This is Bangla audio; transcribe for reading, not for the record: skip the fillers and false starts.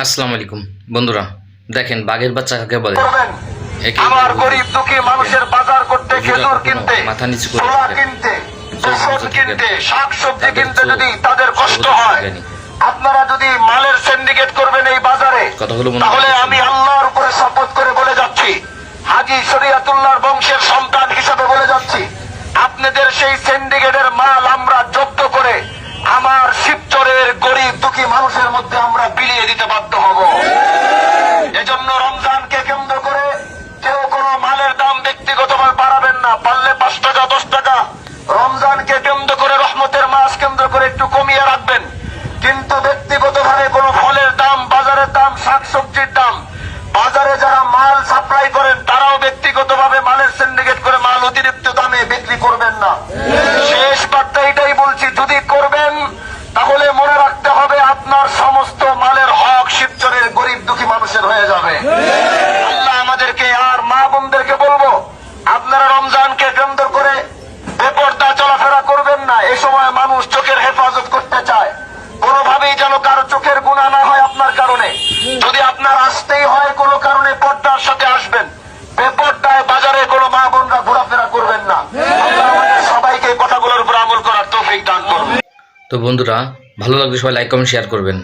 আসসালামু আলাইকুম বন্ধুরা, দেখেন বাঘের বাচ্চা কাকে বলে। আমার গরিব দুঃখী মানুষের বাজার করতে, খেজুর কিনতে, মাথা নিচু করে ছোলা কিনতে, রসুন কিনতে, শাকসবজি কিনতে যদি তাদের কষ্ট হয়, আপনারা যদি মালের সিন্ডিকেট করবেন এই বাজারে, তাহলে আমি আল্লাহর উপরে শপথ করে বলে যাচ্ছি, হাজী শরিয়াতুল্লাহর বংশের সন্তান হিসেবে বলে যাচ্ছি, আপনাদের সেই সিন্ডিকেটের মাল আমরা জব্দ করে আমার শিবচরের গরিব দুঃখী মানুষের মধ্যে আমরা বিলিয়ে দিতে বাধ্য হব। এজন্য রমজানকে কেন্দ্র করে কেউ কোনো মালের দাম ব্যক্তিগতভাবে বাড়াবেন না, পারলে 5 টাকা 10 টাকা রমজানকে কেন্দ্র করে, রহমতের মাস কেন্দ্র করে একটু কমিয়ে রাখবেন। কিন্তু ব্যক্তিগতভাবে কোনো ফলের দাম, বাজারের দাম, শাকসবজির দাম, বাজারে যারা মাল সাপ্লাই করেন তারাও ব্যক্তিগতভাবে মালের সিন্ডিকেট করে মাল অতিরিক্ত দামে বিক্রি করবেন না। শেষ বার্তা এটাই বলছি, যদি করবেন তাহলে মনে রাখতে হবে আপনার সমস্ত মালের হক শিবচরের গরিব দুঃখী মানুষের হয়ে যাবে। আল্লাহ আমাদেরকে আর মা বোনদেরকে বলবো, আপনারা রমজানকে কেন্দ্র করে বেপরদা চলাফেরা করবেন না। এই সময় মানুষ চোখের হেফাজত করতে চায়, কোনোভাবেই যেন কারো চোখের গুনাহ না হয় আপনার কারণে। যদি আপনার আসতেই হয় কোনো কারণে, পর্দার সাথে আসবেন, বেপরদায় বাজারে কোনো মা বোনরা ঘোরাফেরা করবেন না। আল্লাহ আমাদের সবাইকে এই কথাগুলোর উপর আমল করার তৌফিক দান করুন। তো বন্ধুরা, ভালো লাগলে সবাই লাইক কমেন্ট শেয়ার করবেন।